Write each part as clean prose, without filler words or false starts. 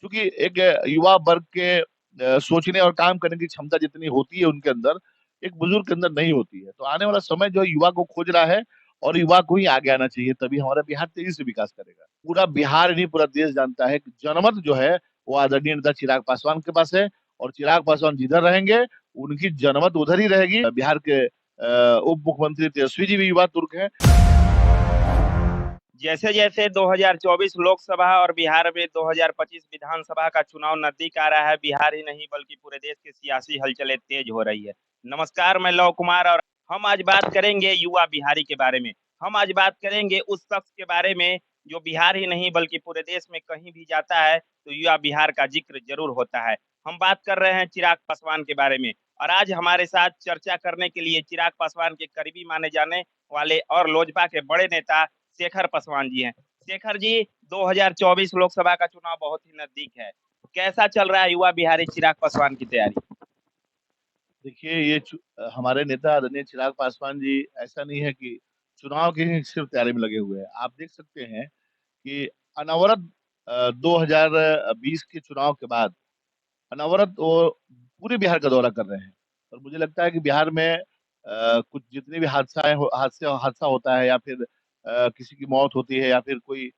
क्योंकि एक युवा वर्ग के सोचने और काम करने की क्षमता जितनी होती है उनके अंदर, एक बुजुर्ग के अंदर नहीं होती है। तो आने वाला समय जो है युवा को खोज रहा है और युवा को ही आगे आना चाहिए, तभी हमारा बिहार तेजी से विकास करेगा। पूरा बिहार नहीं, पूरा देश जानता है कि जनमत जो है वो आदरणीय नेता चिराग पासवान के पास है, और चिराग पासवान जिधर रहेंगे उनकी जनमत उधर ही रहेगी। बिहार के उप मुख्यमंत्री तेजस्वी जी भी युवा तुर्क हैं। जैसे जैसे 2024 लोकसभा और बिहार में 2025 विधानसभा का चुनाव नजदीक आ रहा है, बिहार ही नहीं बल्कि पूरे देश की सियासी हलचलें तेज हो रही है। नमस्कार, मैं लव कुमार और हम आज बात करेंगे युवा बिहारी के बारे में। हम आज बात करेंगे उस शख्स के बारे में जो बिहार ही नहीं बल्कि पूरे देश में कहीं भी जाता है तो युवा बिहार का जिक्र जरूर होता है। हम बात कर रहे हैं चिराग पासवान के बारे में, और आज हमारे साथ चर्चा करने के लिए चिराग पासवान के करीबी माने जाने वाले और लोजपा के बड़े नेता शेखर पासवान जी हैं। शेखर जी, 2024 लोकसभा का चुनाव बहुत ही नजदीक है। कैसा चल रहा है युवा बिहारी चिराग पासवान की तैयारी? देखिए, हमारे नेता आदरणीय चिराग पासवान जी ऐसा नहीं है कि चुनाव की ही सिर्फ तैयारी में लगे हुए हैं। आप देख सकते हैं कि अनवरत 2020 के चुनाव के बाद अनवरत वो पूरे बिहार का दौरा कर रहे हैं। और मुझे लगता है कि बिहार में कुछ जितने भी हादसा होता है, या फिर किसी की मौत होती है, या फिर कोई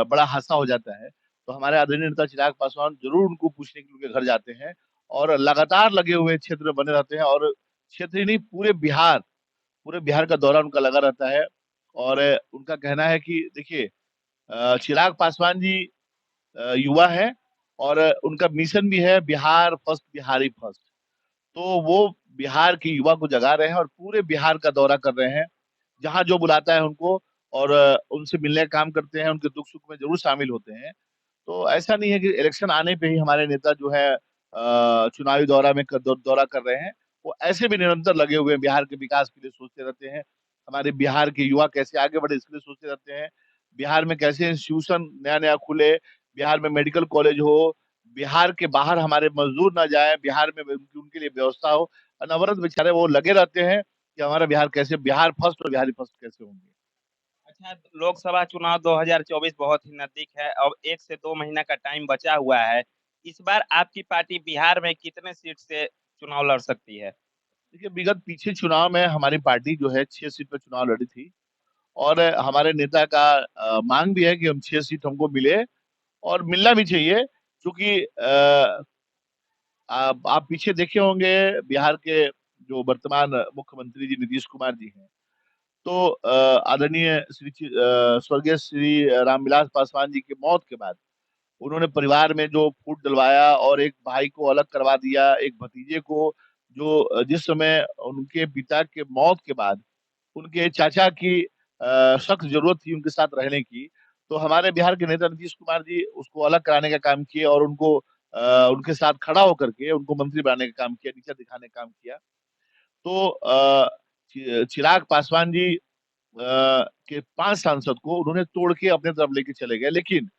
बड़ा हादसा हो जाता है, तो हमारे आदरणीय नेता चिराग पासवान जरूर उनको पूछने के लिए उनके घर जाते हैं, और लगातार लगे हुए क्षेत्र में बने रहते हैं। और क्षेत्र ही नहीं, पूरे बिहार का दौरा उनका लगा रहता है। और उनका कहना है कि देखिए, चिराग पासवान जी युवा है, और उनका मिशन भी है बिहार फर्स्ट, बिहारी फर्स्ट। तो वो बिहार के युवा को जगा रहे हैं और पूरे बिहार का दौरा कर रहे हैं, जहां जो बुलाता है उनको, और उनसे मिलने का काम करते हैं, उनके दुख सुख में जरूर शामिल होते हैं। तो ऐसा नहीं है कि इलेक्शन आने पे ही हमारे नेता जो है चुनावी दौरा कर रहे हैं। वो ऐसे भी निरंतर लगे हुए हैं, बिहार के विकास के लिए सोचते रहते हैं। हमारे बिहार के युवा कैसे आगे बढ़े इसके लिए सोचते रहते हैं। बिहार में कैसे इंस्टीट्यूशन नया नया खुले, बिहार में मेडिकल कॉलेज हो, बिहार के बाहर हमारे मजदूर ना जाए, बिहार में उनके लिए व्यवस्था हो। अनवरत बेचारे वो लगे रहते हैं कि हमारा बिहार कैसे, बिहार फर्स्ट और बिहारी फर्स्ट कैसे होंगे। अच्छा, लोकसभा चुनाव 2024 बहुत ही नजदीक है। अब 1 से 2 महीना का टाइम बचा हुआ है। इस बार आपकी पार्टी बिहार में कितने सीट से चुनाव लड़ सकती है? देखिए, विगत पीछे चुनाव में हमारी पार्टी जो है 6 सीट पे चुनाव लड़ी थी, और हमारे नेता का मांग भी है कि हम 6 सीट हमको मिले, और मिलना भी चाहिए। क्योंकि आप पीछे देखे होंगे, बिहार के जो वर्तमान मुख्यमंत्री जी नीतीश कुमार जी हैं, तो आदरणीय स्वर्गीय श्री रामविलास पासवान जी की मौत के बाद उन्होंने परिवार में जो फूट डलवाया, और एक भाई को अलग करवा दिया, एक भतीजे को, जो जिस समय उनके पिता के मौत के बाद उनके चाचा की सख्त जरूरत थी उनके साथ रहने की, तो हमारे बिहार के नेता नीतीश कुमार जी उसको अलग कराने का काम किए, और उनको उनके साथ खड़ा होकर के उनको मंत्री बनाने का काम किया, नीचा दिखाने का काम किया। तो चिराग पासवान जी के 5 सांसद को उन्होंने तोड़ के अपने तरफ लेके चले गए। लेकिन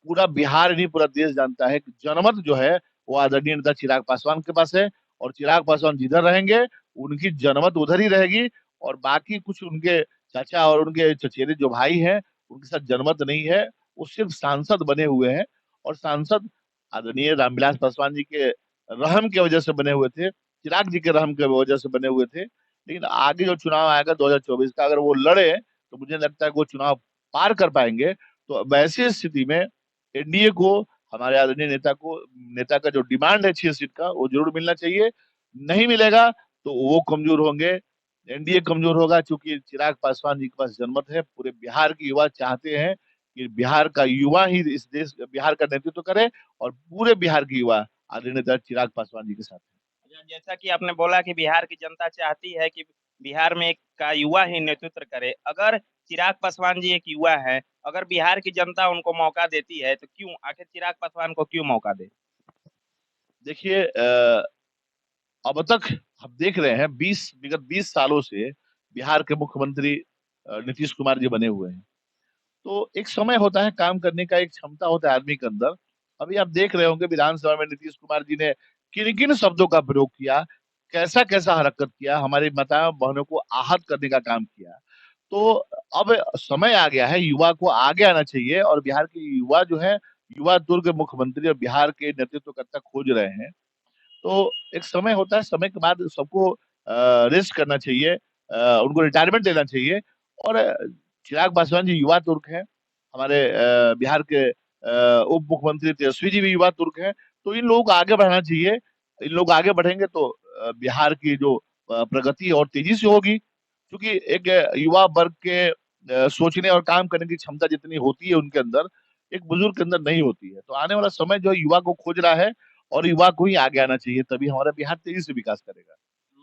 पूरा बिहार नहीं, पूरा देश जानता है कि जनमत जो है वो आदरणीय नेता चिराग पासवान के पास है, और चिराग पासवान जिधर रहेंगे उनकी जनमत उधर ही रहेगी। और बाकी कुछ उनके चाचा और उनके चचेरे जो भाई हैं, उनके साथ जनमत नहीं है। वो सिर्फ सांसद बने हुए हैं, और सांसद आदरणीय रामविलास पासवान जी के रहम की वजह से बने हुए थे, चिराग जी के रहम की वजह से बने हुए थे। लेकिन आगे जो चुनाव आएगा 2024 का, अगर वो लड़े तो मुझे लगता है कि वो चुनाव पार कर पाएंगे। तो वैसी स्थिति में एनडीए को, हमारे आदरणीय नेता का जो डिमांड है 6 सीट का, वो जरूर मिलना चाहिए। नहीं मिलेगा तो वो कमजोर होंगे, एनडीए कमजोर होगा। क्योंकि चिराग पासवान जी के पास जनमत है, पूरे बिहार के युवा चाहते हैं कि बिहार का युवा ही इस देश, बिहार का नेतृत्व करे, और पूरे बिहार के युवा आदरणीय नेता चिराग पासवान जी के साथ है। जैसा कि आपने बोला कि बिहार की जनता चाहती है कि बिहार में का युवा ही नेतृत्व करे। अगर चिराग पासवान जी एक युवा है, अगर बिहार की जनता उनको मौका देती है तो क्यों, आखिर चिराग पासवान को क्यों मौका दे? देखिए, अब तक हम देख रहे हैं, विगत 20 सालों से बिहार के मुख्यमंत्री नीतीश कुमार जी बने हुए हैं। तो एक समय होता है काम करने का, एक क्षमता होता है आदमी के अंदर। अभी आप देख रहे होंगे विधानसभा में नीतीश कुमार जी ने किन किन शब्दों का प्रयोग किया, कैसा कैसा हरकत किया, हमारी माताओं बहनों को आहत करने का काम किया। तो अब समय आ गया है, युवा को आगे आना चाहिए, और बिहार के युवा जो है युवा तुर्क मुख्यमंत्री और बिहार के नेतृत्वकर्ता खोज रहे हैं। तो एक समय होता है, समय के बाद सबको रेस्ट करना चाहिए, उनको रिटायरमेंट लेना चाहिए। और चिराग पासवान जी युवा तुर्क हैं, हमारे बिहार के उप मुख्यमंत्री तेजस्वी जी भी युवा तुर्क हैं। तो इन लोगों को आगे बढ़ाना चाहिए। इन लोग आगे बढ़ेंगे तो बिहार की जो प्रगति और तेजी से होगी, क्योंकि एक युवा वर्ग के सोचने और काम करने की क्षमता जितनी होती है उनके अंदर, एक बुजुर्ग के अंदर नहीं होती है। तो आने वाला समय जो है युवा को खोज रहा है, और युवा को ही आगे आना चाहिए, तभी हमारा बिहार तेजी से विकास करेगा।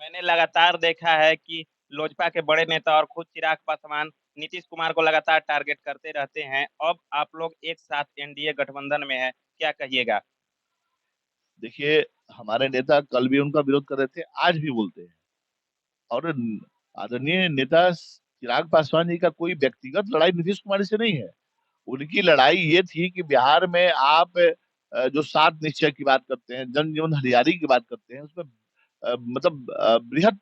मैंने लगातार देखा है कि लोजपा के बड़े नेता और खुद चिराग पासवान नीतीश कुमार को लगातार टारगेट करते रहते हैं। अब आप लोग एक साथ एनडीए गठबंधन में हैं, क्या कहिएगा? देखिए, हमारे नेता कल भी उनका विरोध कर रहे थे, आज भी बोलते हैं। और आदरणीय नेता चिराग पासवान जी का कोई व्यक्तिगत लड़ाई नीतीश कुमार से नहीं है। उनकी लड़ाई ये थी कि बिहार में आप जो 7 निश्चय की बात करते हैं, जन जीवन हरियाली की बात करते हैं, उसमें मतलब बृहद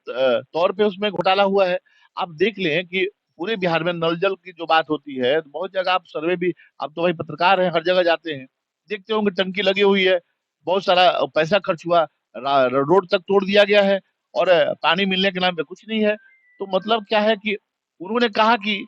तौर पे उसमें घोटाला हुआ है। आप देख लें कि पूरे बिहार में नल जल की जो बात होती है, बहुत जगह आप सर्वे भी, आप तो भाई पत्रकार हैं, हर जगह जाते हैं, देखते होंगे टंकी लगी हुई है, बहुत सारा पैसा खर्च हुआ, रोड तक तोड़ दिया गया है, और पानी मिलने के नाम पे कुछ नहीं है। तो मतलब क्या है कि उन्होंने कहा कि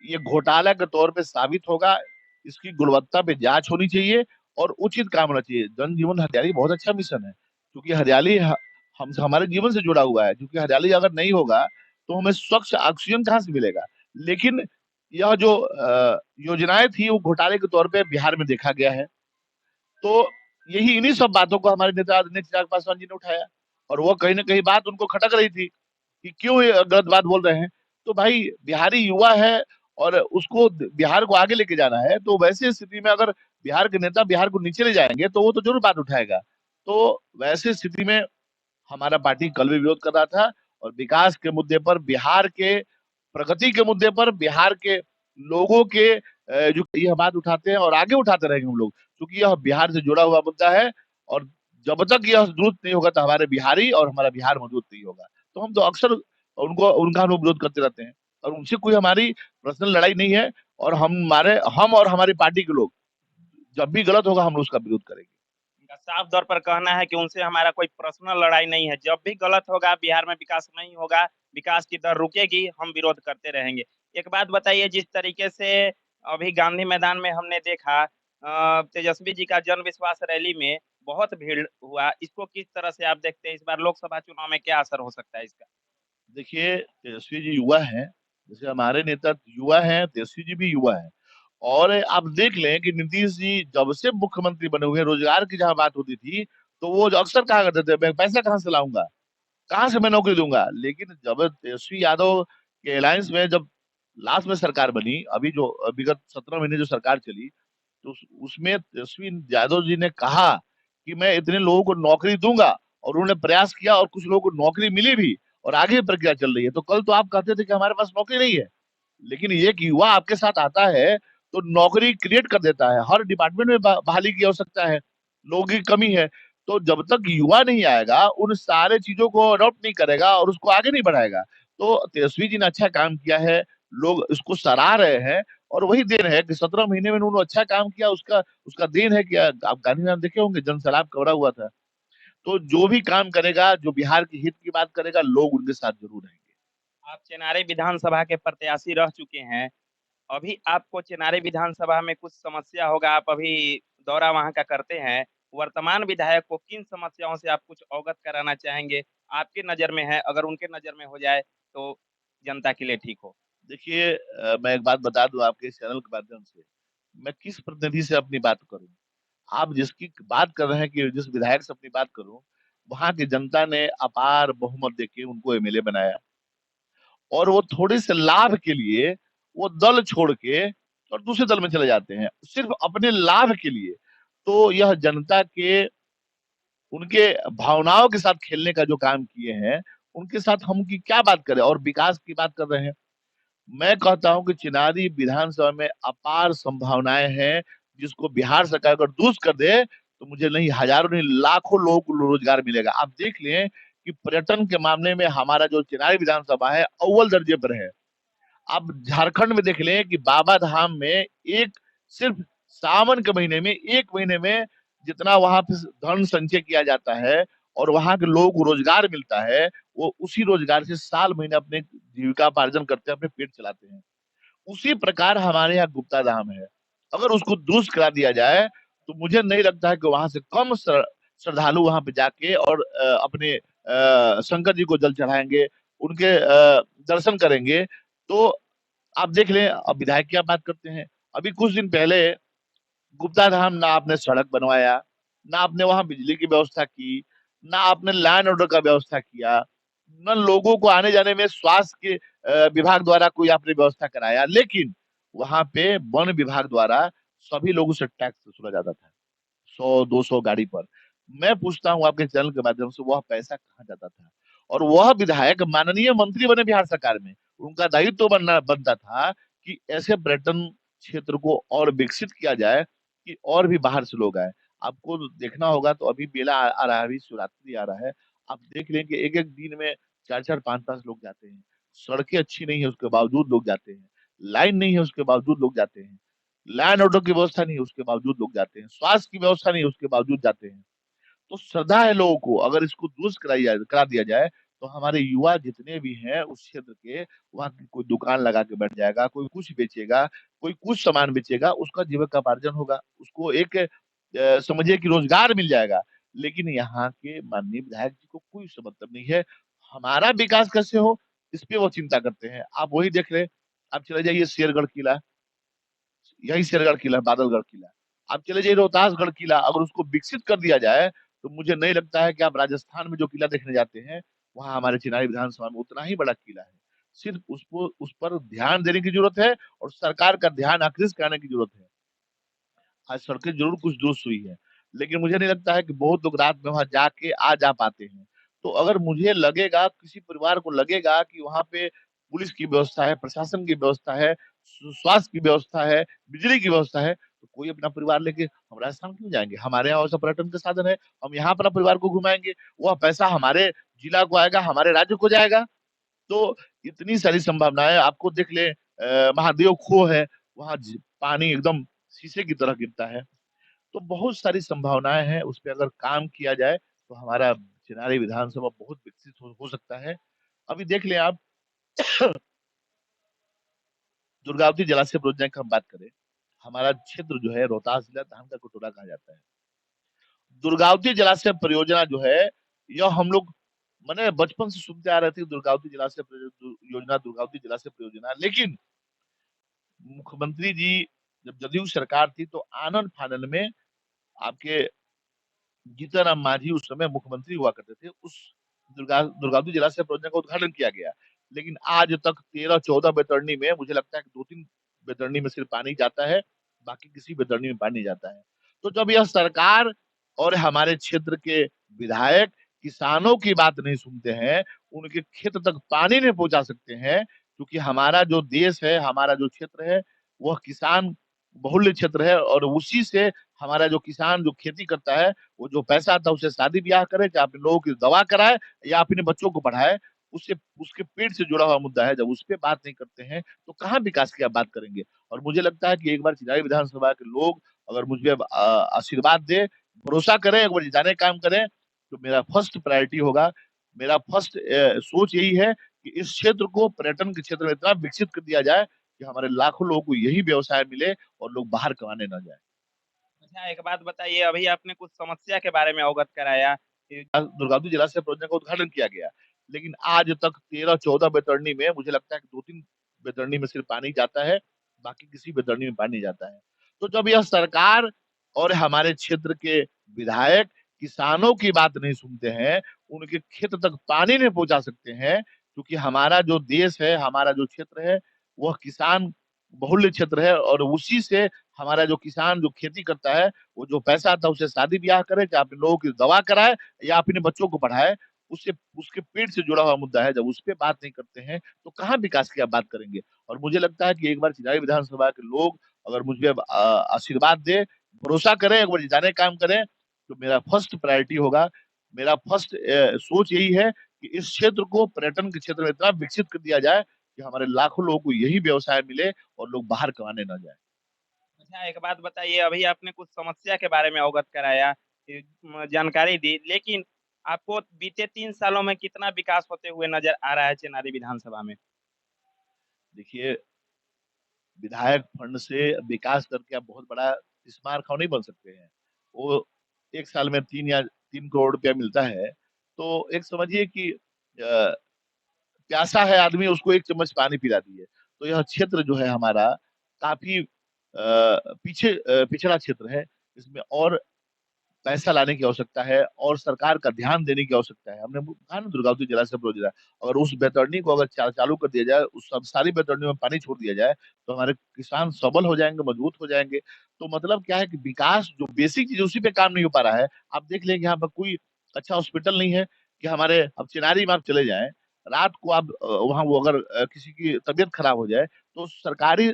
ये घोटाला के तौर पे साबित होगा, इसकी गुणवत्ता पे जांच होनी चाहिए और उचित काम होना चाहिए। जन जीवन हरियाली बहुत अच्छा मिशन है, क्योंकि हरियाली हम हमारे जीवन से जुड़ा हुआ है, क्योंकि हरियाली अगर नहीं होगा तो हमें स्वच्छ ऑक्सीजन कहाँ से मिलेगा। लेकिन यह जो योजनाएं थी वो घोटाले के तौर पे बिहार में देखा गया है। तो यही इन्हीं सब बातों को हमारे नेता आदरणीय चिराग पासवान जी ने उठाया, और वो कहीं ना कहीं बात उनको खटक रही थी कि क्यों ये गलत बात बोल रहे हैं। तो भाई बिहारी युवा है, और उसको बिहार को आगे लेके जाना है, तो वैसी स्थिति में अगर बिहार के नेता बिहार को नीचे ले जाएंगे तो वो तो जरूर बात उठाएगा। तो वैसी स्थिति में हमारा पार्टी कल भी विरोध कर रहा था, और विकास के मुद्दे पर, बिहार के प्रगति के मुद्दे पर, बिहार के लोगों के जो यह बात उठाते हैं और आगे उठाते रहेंगे हम लोग, क्योंकि यह बिहार से जुड़ा हुआ मुद्दा है। और जब तक यह दुरुस्त नहीं होगा तो हमारे बिहारी और हमारा बिहार मजबूत नहीं होगा। तो हम तो अक्सर उनको उनका हम लोग विरोध करते रहते हैं, और उनसे कोई हमारी पर्सनल लड़ाई नहीं है। और हम और हमारी पार्टी के लोग जब भी गलत होगा हम लोग उसका विरोध करेंगे। इनका साफ तौर पर कहना है कि उनसे हमारा कोई पर्सनल लड़ाई नहीं है। जब भी गलत होगा, बिहार में विकास नहीं होगा, विकास की दर रुकेगी, हम विरोध करते रहेंगे। एक बात बताइए, जिस तरीके से अभी गांधी मैदान में हमने देखा तेजस्वी जी का जन विश्वास रैली में बहुत भीड़ हुआ, इसको किस तरह से आप देखते हैं? इस बार लोकसभा चुनाव में क्या असर हो सकता है इसका? देखिए, तेजस्वी जी युवा हैं, जैसे हमारे नेता युवा हैं, तेजस्वी जी भी युवा हैं। और आप देख लें कि नीतीश जी जब से मुख्यमंत्री बने हुए हैं, रोजगार की जहां बात होती थी, तो वो जो अक्सर कहा करते थे, मैं पैसा कहाँ से लाऊंगा, कहाँ से मैं नौकरी दूंगा। लेकिन जब तेजस्वी यादव के अलायंस में जब लास्ट में सरकार बनी, अभी जो विगत 17 महीने जो सरकार चली, तो उसमें तेजस्वी यादव जी ने कहा कि मैं इतने लोगों को नौकरी दूंगा, और उन्होंने प्रयास किया, और कुछ लोगों को नौकरी मिली भी, और आगे प्रक्रिया चल रही है। तो कल तो आप कहते थे कि हमारे पास नौकरी नहीं है, लेकिन एक युवा आपके साथ आता है तो नौकरी क्रिएट कर देता है। हर डिपार्टमेंट में बहाली की आवश्यकता है, लोगों की कमी है। तो जब तक युवा नहीं आएगा, उन सारे चीजों को अडॉप्ट नहीं करेगा और उसको आगे नहीं बढ़ाएगा। तो तेजस्वी जी ने अच्छा काम किया है, लोग इसको सराह रहे हैं, और वही देन है कि 17 महीने में उन्होंने अच्छा काम किया, उसका उसका देन है कि आप गांधी मैदान देखे होंगे, जन सैलाब कवरा हुआ था। तो जो भी काम करेगा, जो बिहार की हित की बात करेगा, लोग उनके साथ जरूर रहेंगे। आप चेनारी विधानसभा के प्रत्याशी रह चुके हैं। अभी आपको चेनारी विधानसभा में कुछ समस्या होगा, आप अभी दौरा वहाँ का करते हैं। वर्तमान विधायक को किन समस्याओं से आप कुछ अवगत कराना चाहेंगे? आपकी नज़र में है, अगर उनके नज़र में हो जाए तो जनता के लिए ठीक हो। देखिए, मैं एक बात बता दूं आपके इस चैनल के माध्यम से, मैं किस प्रतिनिधि से अपनी बात करूं। आप जिसकी बात कर रहे हैं कि जिस विधायक से अपनी बात करूं, वहां की जनता ने अपार बहुमत देके उनको एमएलए बनाया, और वो थोड़े से लाभ के लिए वो दल छोड़ के और दूसरे दल में चले जाते हैं, सिर्फ अपने लाभ के लिए। तो यह जनता के, उनके भावनाओं के साथ खेलने का जो काम किए हैं, उनके साथ हम की क्या बात करें, और विकास की बात कर रहे हैं। मैं कहता हूं कि चिनारी विधानसभा में अपार संभावनाएं हैं, जिसको बिहार सरकार अगर दुरुस्त कर दे तो मुझे नहीं, हजारों नहीं, लाखों लोगों को रोजगार मिलेगा। आप देख लें कि पर्यटन के मामले में हमारा जो चिनारी विधानसभा है अव्वल दर्जे पर है। आप झारखंड में देख लें कि बाबा धाम में एक सिर्फ सावन के महीने में, 1 महीने में जितना वहां पे धन संचय किया जाता है और वहां के लोगों को रोजगार मिलता है, वो उसी रोजगार से साल महीने अपने जीविकापार्जन करते हैं, अपने पेट चलाते हैं। उसी प्रकार हमारे यहाँ गुप्ता धाम है। अगर उसको दुरुस्त करा दिया जाए तो मुझे नहीं लगता है कि वहां से कम श्रद्धालु वहां पे जाके और अपने शंकर जी को जल चढ़ाएंगे, उनके दर्शन करेंगे। तो आप देख लें, अब विधायक क्या बात करते हैं। अभी कुछ दिन पहले गुप्ता धाम ना आपने सड़क बनवाया, ना आपने वहां बिजली की व्यवस्था की, ना आपने लैंड ऑर्डर का व्यवस्था किया, न लोगों को आने जाने में स्वास्थ्य के विभाग द्वारा कोई आपने व्यवस्था कराया। लेकिन वहां पे वन विभाग द्वारा सभी लोगों से टैक्स वसूला जाता था, 100-200 गाड़ी पर। मैं पूछता हूँ आपके चैनल के माध्यम से, वह पैसा कहाँ जाता था? और वह विधायक माननीय मंत्री बने बिहार सरकार में, उनका दायित्व तो बनना बनता था कि ऐसे पर्यटन क्षेत्र को और विकसित किया जाए कि और भी बाहर से लोग आए। आपको देखना होगा तो अभी मेला आ रहा है, अभी शिवरात्रि आ रहा है। आप देख लें कि एक एक दिन में 4-4 5-5 लोग जाते हैं। सड़कें अच्छी नहीं है उसके बावजूद लोग जाते हैं, लाइन नहीं है उसके बावजूद लोग जाते हैं, लैंड ऑर्डर की व्यवस्था नहीं है उसके बावजूद लोग जाते हैं, स्वास्थ्य की व्यवस्था नहीं है उसके बावजूद जाते हैं। तो श्रद्धा है लोगों को, अगर इसको दुरुस्त करा दिया जाए तो हमारे युवा जितने भी हैं उस क्षेत्र के, वहाँ की कोई दुकान लगा के बैठ जाएगा, कोई कुछ बेचेगा, कोई कुछ सामान बेचेगा, उसका जीविकोपार्जन होगा, उसको एक समझिए कि रोजगार मिल जाएगा। लेकिन यहाँ के माननीय विधायक जी को कोई उससे मतलब नहीं है। हमारा विकास कैसे हो, इस पे वो चिंता करते हैं। आप वही देख रहे, आप चले जाइए शेरगढ़ किला, यही शेरगढ़ किला, बादलगढ़ किला। आप चले जाइए रोहतासगढ़ किला, अगर उसको विकसित कर दिया जाए तो मुझे नहीं लगता है कि आप राजस्थान में जो किला देखने जाते हैं, वहां हमारे चिनारी विधानसभा में उतना ही बड़ा किला है। सिर्फ उसको उस पर ध्यान देने की जरूरत है और सरकार का ध्यान आकृष्ट कराने की जरूरत है। आज सड़कें जरूर कुछ दुरुस्त हुई है, लेकिन मुझे नहीं लगता है कि बहुत लोग रात में वहां जाके आ जा पाते हैं। तो अगर मुझे लगेगा, किसी परिवार को लगेगा कि वहां पे पुलिस की व्यवस्था है, प्रशासन की व्यवस्था है, स्वास्थ्य की व्यवस्था है, बिजली की व्यवस्था है, तो कोई अपना परिवार लेके हम राजस्थान क्यों जाएंगे? हमारे यहाँ ऐसा पर्यटन के साधन है, हम यहाँ अपना परिवार को घुमाएंगे, वह पैसा हमारे जिला को आएगा, हमारे राज्य को जाएगा। तो इतनी सारी संभावनाएं, आपको देख ले, महादेव खो है, वहां पानी एकदम शीशे की तरह गिरता है। तो बहुत सारी संभावनाएं हैं, उस पे अगर काम किया जाए तो हमारा चिनारी विधानसभा बहुत विकसित हो सकता है। अभी देख लें आप, दुर्गावती जलाशय परियोजना की हम बात करें, हमारा क्षेत्र जो है रोहतास जिला धान का कटोरा कहा जाता है। दुर्गावती जलाशय परियोजना जो है, यह हम लोग मैंने बचपन से सुनते आ रहे थे, दुर्गावती जलाशय योजना, दुर्गावती जलाशय परियोजना। लेकिन मुख्यमंत्री जी जब जदयू सरकार थी तो आनंद फानन में आपके जीतन राम मांझी उस समय मुख्यमंत्री हुआ करते थे, उस दुर्गावती जलाशय परियोजना का उद्घाटन किया गया। लेकिन आज तक 13-14 बैतरणी में मुझे लगता है कि 2-3 बैतरणी में सिर्फ पानी जाता है, बाकी किसी बैतरणी में पानी नहीं जाता है। तो जब यह सरकार और हमारे क्षेत्र के विधायक किसानों की बात नहीं सुनते हैं, उनके खेत तक पानी नहीं पहुंचा सकते हैं, क्योंकि हमारा जो देश है, हमारा जो क्षेत्र है, वह किसान बहुल्य क्षेत्र है और उसी से हमारा जो किसान जो खेती करता है, वो जो पैसा आता है उससे शादी ब्याह करे, चाहे अपने लोगों की दवा कराए या अपने बच्चों को पढ़ाए, उससे उसके पेट से जुड़ा हुआ मुद्दा है। जब उस पे बात नहीं करते हैं तो कहाँ विकास की आप बात करेंगे? और मुझे लगता है कि एक बार चिराई विधानसभा के लोग अगर मुझे आशीर्वाद दे, भरोसा करें, एक बार जिताने का काम करें, तो मेरा फर्स्ट प्रायोरिटी होगा, मेरा फर्स्ट सोच यही है कि इस क्षेत्र को पर्यटन के क्षेत्र में इतना विकसित कर दिया जाए कि हमारे लाखों लोगों को यही व्यवसाय मिले और लोग बाहर कमाने ना जाए। अच्छा, एक बात बताइए, अभी आपने कुछ समस्या के बारे में अवगत कराया कि दुर्गावती जलाशय परियोजना का उद्घाटन किया गया, लेकिन आज तक 13-14 बैतरणी में मुझे लगता है कि 2-3 बैतरणी में सिर्फ पानी जाता है, बाकी किसी बैतरणी में पानी नहीं जाता है। तो जब यह सरकार और हमारे क्षेत्र के विधायक किसानों की बात नहीं सुनते हैं, उनके खेत तक पानी नहीं पहुंचा सकते हैं, क्योंकि हमारा जो देश है, हमारा जो क्षेत्र है, वह किसान बहुल्य क्षेत्र है और उसी से हमारा जो किसान जो खेती करता है, वो जो पैसा आता है उससे शादी ब्याह करे, चाहे अपने लोगों की दवा कराए या अपने बच्चों को पढ़ाए, उससे उसके पेट से जुड़ा हुआ मुद्दा है। जब उस पे बात नहीं करते हैं तो कहाँ विकास की आप बात करेंगे? और मुझे लगता है कि एक बार चिराई विधानसभा के लोग अगर मुझे आशीर्वाद दे, भरोसा करें, एक बार जिताने का काम करें, तो मेरा फर्स्ट प्रायोरिटी होगा, मेरा फर्स्ट सोच यही है कि इस क्षेत्र को पर्यटन के क्षेत्र में इतना विकसित कर दिया जाए कि हमारे लाखों लोगों को यही व्यवसाय मिले और लोग बाहर कमाने ना जाए। अच्छा, एक बात बताइए, अभी आपने कुछ समस्या के बारे में अवगत कराया, जानकारी दी, लेकिन आपको बीते 3 सालों में कितना विकास होते हुए नज़र आ रहा है चेनारी विधानसभा में? देखिए, विधायक फंड से विकास करके आप बहुत बड़ा स्मारक नहीं बन सकते हैं। वो एक साल में 3 करोड़ रुपया मिलता है, तो एक समझिए कि प्यासा है आदमी, उसको एक चम्मच पानी पिला दिए। तो यह क्षेत्र जो है हमारा काफी पिछड़ा क्षेत्र है। इसमें और पैसा लाने की आवश्यकता है और सरकार का ध्यान देने की आवश्यकता है। हमने कहा ना, दुर्गावती जलाशय परियोजना, अगर उस बैतरणी को अगर चालू कर दिया जाए, उस सब सारी बैतरणियों में पानी छोड़ दिया जाए, तो हमारे किसान सबल हो जाएंगे, मजबूत हो जाएंगे। तो मतलब क्या है कि विकास जो बेसिक चीज उसी पे काम नहीं हो पा रहा है। आप देख लेंगे यहाँ पर कोई अच्छा हॉस्पिटल नहीं है कि हमारे, अब चिनारी में आप चले जाएं, रात को आप वहाँ वो अगर किसी की तबीयत खराब हो जाए, तो सरकारी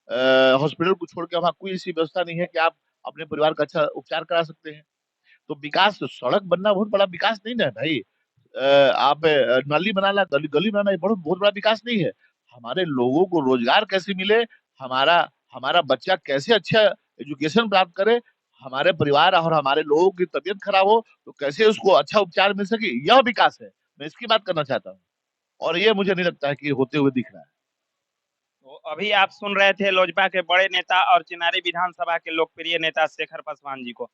हॉस्पिटल को छोड़ के वहाँ कोई ऐसी व्यवस्था नहीं है कि आप अपने परिवार का अच्छा उपचार करा सकते हैं। तो विकास, सड़क बनना बहुत बड़ा विकास नहीं ना है भाई। आप नाली बनाना, गली गली बनाना, ये बहुत बहुत बड़ा विकास नहीं है। हमारे लोगों को रोजगार कैसे मिले, हमारा हमारा बच्चा कैसे अच्छा एजुकेशन प्राप्त करे, हमारे परिवार और हमारे लोगों की तबीयत खराब हो तो कैसे उसको अच्छा उपचार मिल सके, यह विकास है। मैं इसकी बात करना चाहता हूँ, और ये मुझे नहीं लगता है कि होते हुए दिख रहा है। तो अभी आप सुन रहे थे लोजपा के बड़े नेता और चेनारी विधानसभा के लोकप्रिय नेता शेखर पासवान जी को।